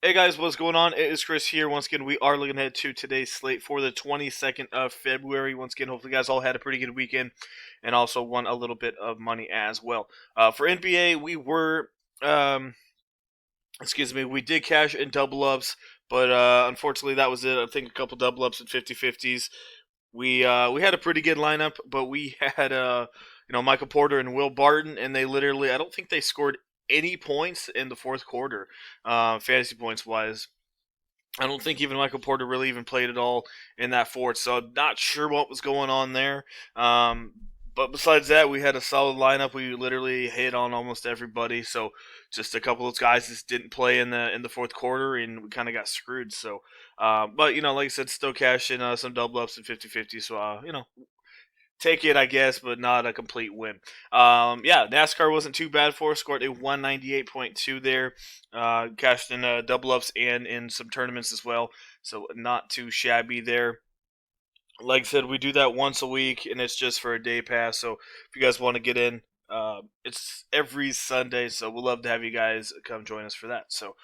Hey guys, what's going on? It is Chris here. Once again, we are looking ahead to today's slate for the 22nd of February. Once again, hopefully, you guys all had a pretty good weekend and also won a little bit of money as well. For NBA, um, we did cash in double ups, but unfortunately, that was it. I think a couple double ups and 50-50s. We had a pretty good lineup, but we had Michael Porter and Will Barton, and they literally I don't think they scored any points in the fourth quarter, fantasy points wise. I don't think even Michael Porter really even played at all in that fourth, so I'm not sure what was going on there. But besides that, we had a solid lineup. We literally hit on almost everybody. So just a couple of guys just didn't play in the fourth quarter, and we kind of got screwed. So, but like I said, still cashing some double ups and 50-50. So take it, I guess, but not a complete win. Yeah, NASCAR wasn't too bad for us. Scored a 198.2 there. Cashed in double ups and in some tournaments as well. So not too shabby there. Like I said, we do that once a week, and it's just for a day pass. So if you guys want to get in, it's every Sunday. So we'll love to have you guys come join us for that. So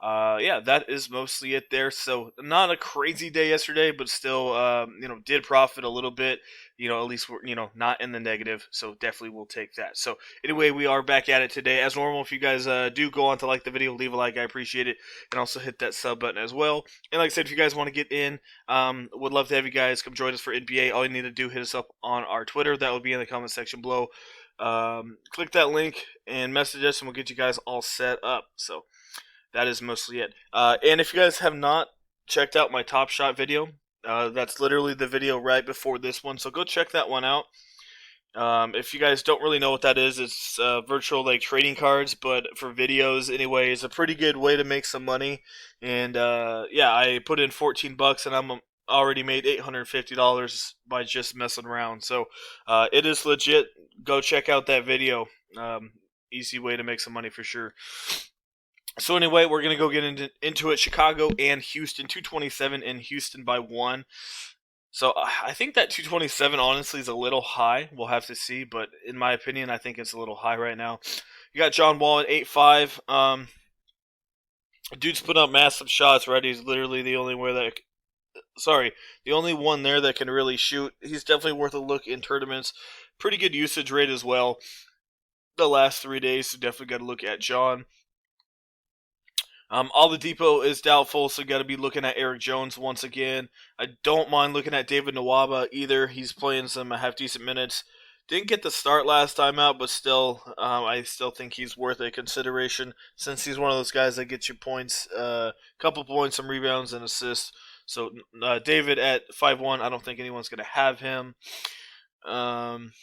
yeah, that is mostly it there. So not a crazy day yesterday, but still, did profit a little bit. At least we're not in the negative. So definitely we'll take that. So anyway, we are back at it today as normal. If you guys do go on to like the video, leave a like. I appreciate it, and also hit that sub button as well. And like I said, if you guys want to get in, would love to have you guys come join us for NBA. All you need to do hit us up on our Twitter. That will be in the comment section below. Click that link and message us, and we'll get you guys all set up. So that is mostly it. And if you guys have not checked out my Top Shot video, that's literally the video right before this one. So go check that one out. If you guys don't really know what that is, it's virtual like trading cards, but for videos anyway. It's a pretty good way to make some money. And yeah, I put in 14 bucks, and I'm already made $850 by just messing around. So it is legit. Go check out that video. Easy way to make some money for sure. So anyway, we're gonna go get into it. Chicago and Houston, 227 in Houston by 1. So I think that 227 honestly is a little high. We'll have to see, but in my opinion, I think it's a little high right now. You got John Wall at 8.5. Dude's put up massive shots. Right, he's literally the only the only one there that can really shoot. He's definitely worth a look in tournaments. Pretty good usage rate as well. The last 3 days, so definitely got to look at John. Oladipo is doubtful, so got to be looking at Eric Jones once again. I don't mind looking at David Nwaba either. He's playing some half decent minutes. Didn't get the start last time out, but still, I still think he's worth a consideration since he's one of those guys that gets you points, couple points, some rebounds, and assists. So David at 5-1, I don't think anyone's going to have him. Let's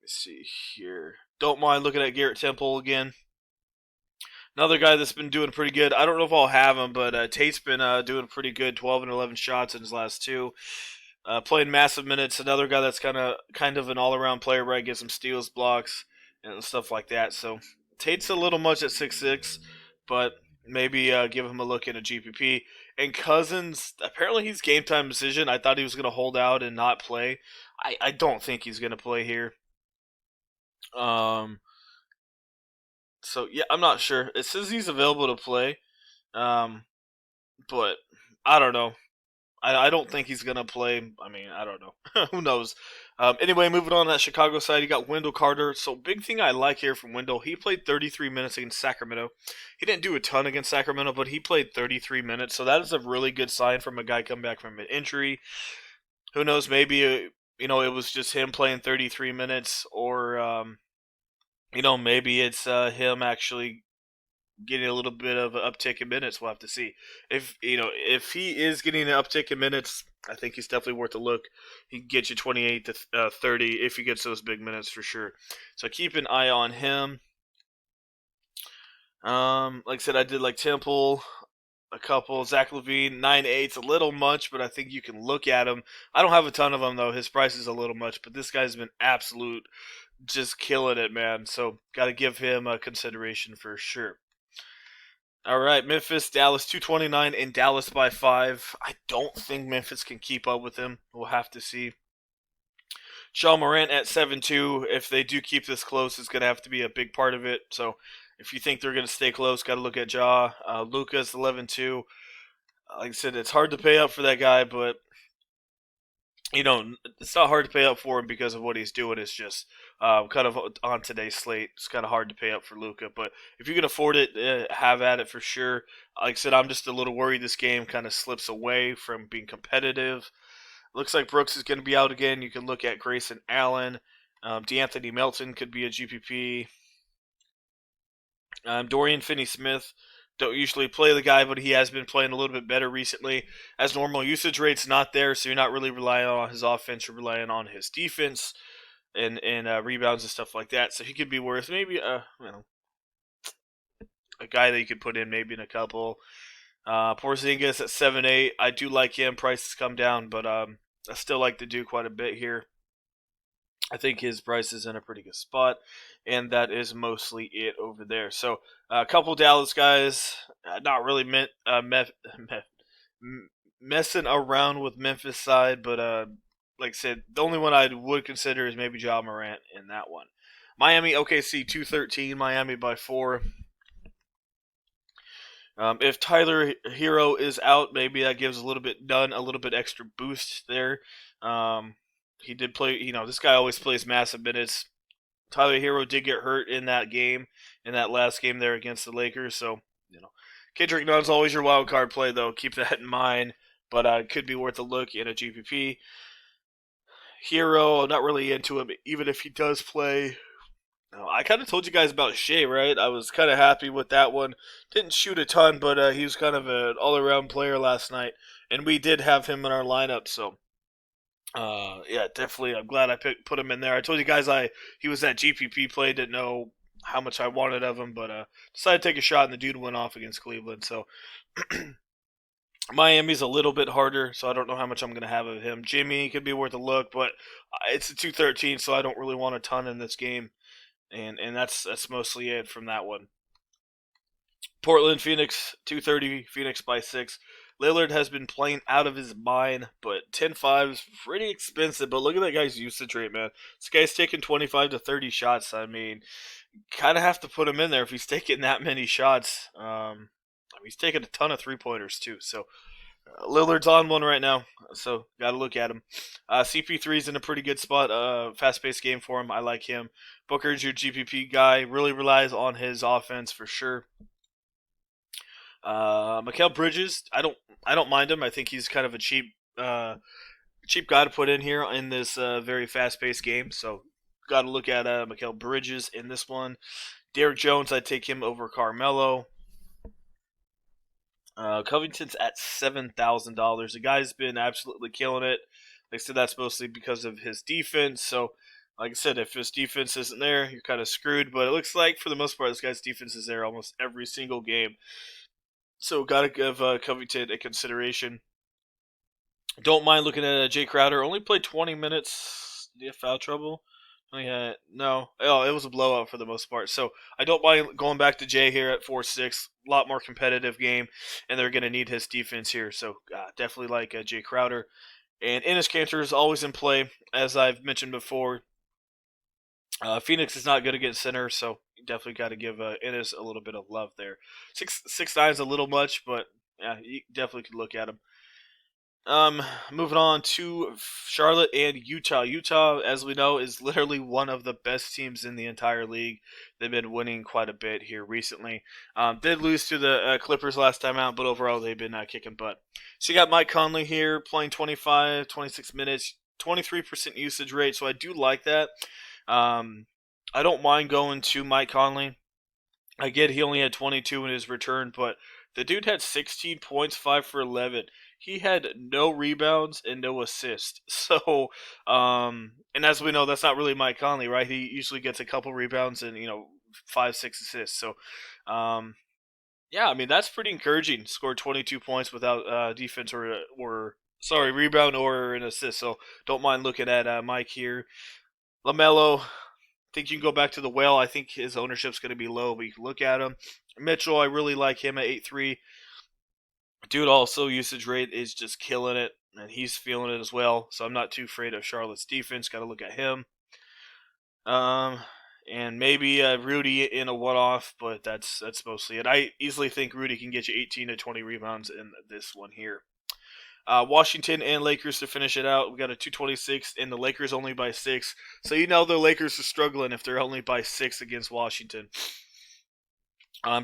see here. Don't mind looking at Garrett Temple again. Another guy that's been doing pretty good. I don't know if I'll have him, but Tate's been doing pretty good. 12 and 11 shots in his last two. Playing massive minutes. Another guy that's kind of an all-around player, right? Gets some steals, blocks, and stuff like that. So Tate's a little much at 6'6", but maybe give him a look in a GPP. And Cousins, apparently he's game time decision. I thought he was going to hold out and not play. I don't think he's going to play here. So yeah, I'm not sure. It says he's available to play, um, but I don't know. I don't think he's gonna play. I mean, I don't know. Who knows? Anyway, moving on to that Chicago side, you got Wendell Carter. So big thing I like here from Wendell, he played 33 minutes against Sacramento. He didn't do a ton against Sacramento, but he played 33 minutes. So that is a really good sign from a guy coming back from an injury. Who knows? Maybe it was just him playing 33 minutes, or maybe it's him actually getting a little bit of an uptick in minutes. We'll have to see. If he is getting an uptick in minutes, I think he's definitely worth a look. He can get you 28 to 30 if he gets those big minutes for sure. So keep an eye on him. Like I said, I did like Temple, a couple. Zach LaVine, 9.8's a little much, but I think you can look at him. I don't have a ton of them though. His price is a little much, but this guy's been absolute, just killing it, man. So got to give him a consideration for sure. All right, Memphis, Dallas, 229, and Dallas by 5. I don't think Memphis can keep up with him. We'll have to see. Shaw Morant at 7-2. If they do keep this close, it's going to have to be a big part of it. So If you think they're going to stay close, got to look at Ja. Luka's 11-2. Like I said, it's hard to pay up for that guy, but it's not hard to pay up for him because of what he's doing. It's just kind of on today's slate. It's kind of hard to pay up for Luka, but if you can afford it, have at it for sure. Like I said, I'm just a little worried this game kind of slips away from being competitive. Looks like Brooks is going to be out again. You can look at Grayson Allen. DeAnthony Melton could be a GPP. Dorian Finney-Smith, don't usually play the guy, but he has been playing a little bit better recently. As normal, usage rate's not there, so you're not really relying on his offense. You're relying on his defense and rebounds and stuff like that. So he could be worth maybe a guy that you could put in maybe in a couple. Porzingis at 7-8. I do like him. Prices come down, but I still like to do quite a bit here. I think his price is in a pretty good spot, and that is mostly it over there. So a couple Dallas guys, not really messing around with Memphis side, but like I said, the only one I would consider is maybe Ja Morant in that one. Miami, OKC 213, Miami by 4. If Tyler Hero is out, maybe that gives a little bit extra boost there. He did play, this guy always plays massive minutes. Tyler Hero did get hurt in that game, in that last game there against the Lakers. So, Kendrick Nunn's always your wild card play, though. Keep that in mind. But it could be worth a look in a GPP. Hero, I'm not really into him, even if he does play. I kind of told you guys about Shea, right? I was kind of happy with that one. Didn't shoot a ton, but he was kind of an all-around player last night. And we did have him in our lineup, so yeah, definitely. I'm glad I put him in there. I told you guys he was that GPP play. Didn't know how much I wanted of him, but decided to take a shot, and the dude went off against Cleveland. So Miami's a little bit harder, so I don't know how much I'm going to have of him. Jimmy could be worth a look, but it's a 213, so I don't really want a ton in this game, and that's mostly it from that one. Portland, Phoenix, 230, Phoenix by 6. Lillard has been playing out of his mind, but 10-5 is pretty expensive. But look at that guy's usage rate, man. This guy's taking 25 to 30 shots. I mean, kind of have to put him in there if he's taking that many shots. He's taking a ton of three-pointers, too. So Lillard's on one right now, so got to look at him. CP3's in a pretty good spot. Fast-paced game for him. I like him. Booker's your GPP guy. Really relies on his offense for sure. Mikal Bridges, I don't mind him. I think he's kind of a cheap guy to put in here in this very fast-paced game. So got to look at Mikal Bridges in this one. Derrick Jones, I'd take him over Carmelo. Covington's at $7,000. The guy's been absolutely killing it. Like I said, that's mostly because of his defense. So, like I said, if his defense isn't there, you're kind of screwed. But it looks like, for the most part, this guy's defense is there almost every single game. So, got to give Covington a consideration. Don't mind looking at Jay Crowder. Only played 20 minutes. Did he have foul trouble? No. Oh, it was a blowout for the most part. So I don't mind going back to Jay here at 4-6. A lot more competitive game, and they're going to need his defense here. So definitely like Jay Crowder. And Enes Kanter is always in play, as I've mentioned before. Phoenix is not good against center, so you definitely got to give Enes a little bit of love there. 6'9" is a little much, but yeah, you definitely could look at him. Moving on to Charlotte and Utah. Utah, as we know, is literally one of the best teams in the entire league. They've been winning quite a bit here recently. Did lose to the Clippers last time out, but overall they've been kicking butt. So you got Mike Conley here playing 26 minutes, 23% usage rate, so I do like that. I don't mind going to Mike Conley. I get he only had 22 in his return, but the dude had 16 points, 5 for 11. He had no rebounds and no assists. So, and as we know, that's not really Mike Conley, right? He usually gets a couple rebounds and 5, 6 assists. So, yeah, I mean that's pretty encouraging. Scored 22 points without defense rebound or an assist. So don't mind looking at Mike here. LaMelo, I think you can go back to the well. I think his ownership's going to be low, but you can look at him. Mitchell, I really like him at 8-3. Dude, also usage rate is just killing it, and he's feeling it as well. So I'm not too afraid of Charlotte's defense. Got to look at him. and maybe Rudy in a one-off, but that's mostly it. I easily think Rudy can get you 18 to 20 rebounds in this one here. Washington and Lakers to finish it out. We got a 226, and the Lakers only by 6. So you know the Lakers are struggling if they're only by 6 against Washington.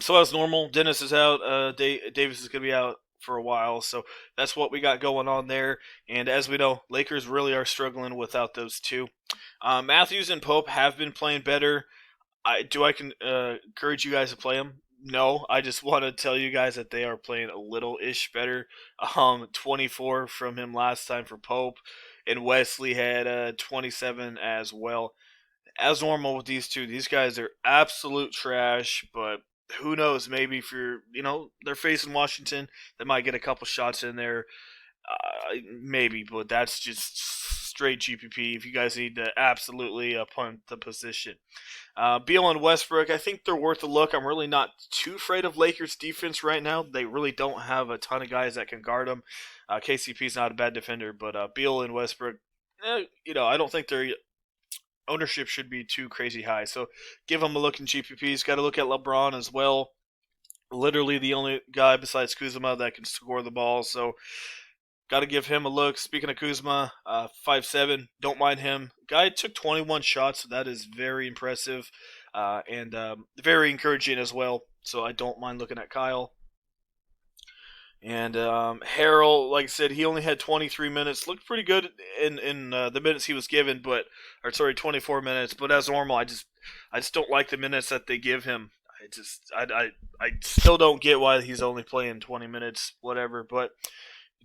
So as normal, Dennis is out. Davis is going to be out for a while. So that's what we got going on there. And as we know, Lakers really are struggling without those two. Matthews and Pope have been playing better. I can encourage you guys to play them. No, I just want to tell you guys that they are playing a little ish better. 24 from him last time for Pope, and Wesley had 27 as well. As normal with these two, these guys are absolute trash. But who knows? Maybe if they're facing Washington, they might get a couple shots in there. Maybe, but that's just straight GPP. If you guys need to absolutely punt the position. Beal and Westbrook, I think they're worth a look. I'm really not too afraid of Lakers defense right now. They really don't have a ton of guys that can guard them. KCP's not a bad defender, but Beal and Westbrook, I don't think their ownership should be too crazy high. So give them a look in GPPs. Got to look at LeBron as well. Literally the only guy besides Kuzma that can score the ball. So got to give him a look. Speaking of Kuzma, 5'7", don't mind him. Guy took 21 shots, so that is very impressive and very encouraging as well. So I don't mind looking at Kyle. And Harrell, like I said, he only had 23 minutes. Looked pretty good in the minutes he was given, 24 minutes. But as normal, I just don't like the minutes that they give him. I still don't get why he's only playing 20 minutes, whatever. But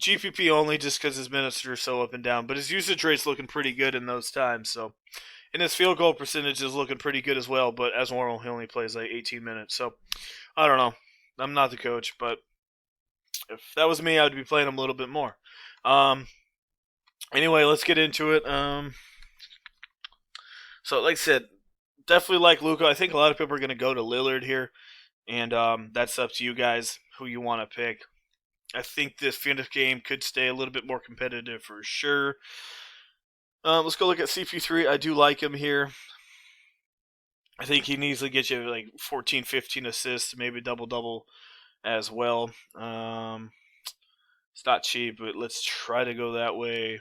GPP only just because his minutes are so up and down. But his usage rate's looking pretty good in those times. So, and his field goal percentage is looking pretty good as well. But as normal, he only plays like 18 minutes. So, I don't know. I'm not the coach, but if that was me, I would be playing him a little bit more. Anyway, let's get into it. So, like I said, definitely like Luka. I think a lot of people are going to go to Lillard here. And that's up to you guys who you want to pick. I think this Phoenix game could stay a little bit more competitive for sure. Let's go look at CP3. I do like him here. I think he can easily get you like 14, 15 assists, maybe double-double as well. It's not cheap, but let's try to go that way.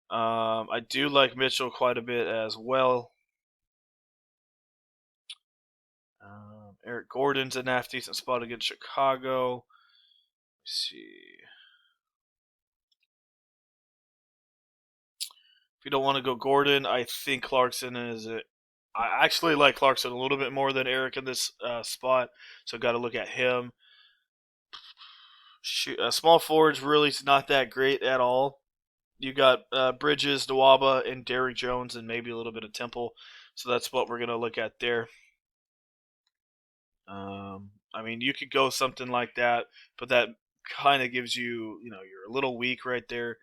I do like Mitchell quite a bit as well. Eric Gordon's in a half decent spot against Chicago. Let's see. If you don't want to go Gordon, I think Clarkson is it. I actually like Clarkson a little bit more than Eric in this spot, so got to look at him. Small forwards really is not that great at all. You got Bridges, Nwaba, and Derrick Jones, and maybe a little bit of Temple. So that's what we're going to look at there. I mean, you could go something like that, but that kind of gives you, you're a little weak right there.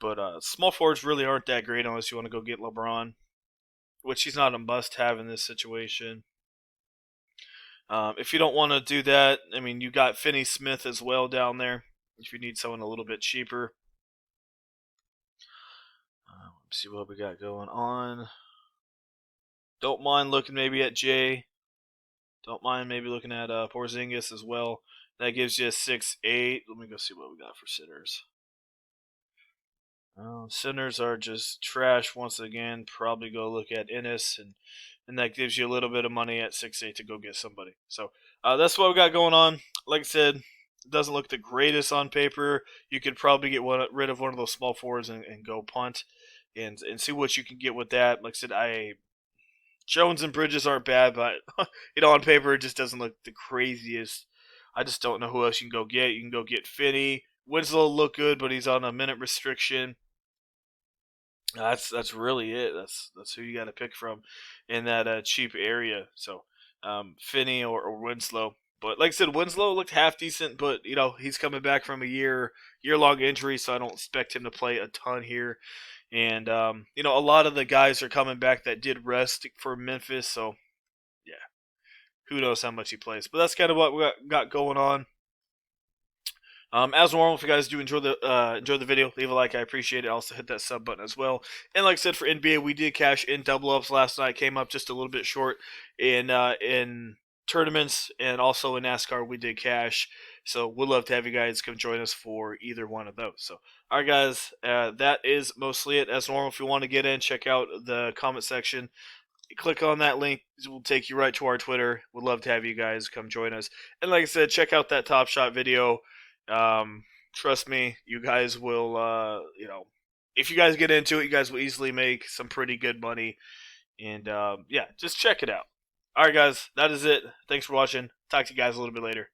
But small forwards really aren't that great unless you want to go get LeBron, which he's not a must-have in this situation. If you don't want to do that, I mean, you got Finney Smith as well down there if you need someone a little bit cheaper. Let's see what we got going on. Don't mind looking maybe at Jay. Don't mind maybe looking at Porzingis as well. That gives you a 6-8. Let me go see what we got for sitters. Centers are just trash once again. Probably go look at Ennis, and that gives you a little bit of money at 6-8 to go get somebody. So that's what we got going on. Like I said, it doesn't look the greatest on paper. You could probably get rid of one of those small forwards and go punt and see what you can get with that. Like I said, Jones and Bridges aren't bad, but on paper it just doesn't look the craziest. I just don't know who else you can go get. You can go get Finney. Winslow look good, but he's on a minute restriction. That's really it. That's who you got to pick from in that cheap area. So Finney or Winslow. But like I said, Winslow looked half decent, but he's coming back from a year-long injury, so I don't expect him to play a ton here. And a lot of the guys are coming back that did rest for Memphis, so yeah, who knows how much he plays. But that's kind of what we got going on. As normal, if you guys do enjoy the video, leave a like. I appreciate it. Also hit that sub button as well. And like I said, for NBA, we did cash in double ups last night. Came up just a little bit short in tournaments, and also in NASCAR we did cash. So we'd love to have you guys come join us for either one of those. So all right, guys, that is mostly it. As normal, if you want to get in, check out the comment section. Click on that link. It will take you right to our Twitter. We'd love to have you guys come join us. And like I said, check out that Top Shot video. Trust me, you guys will, if you guys get into it, you guys will easily make some pretty good money. And yeah, just check it out. All right, guys, that is it. Thanks for watching. Talk to you guys a little bit later.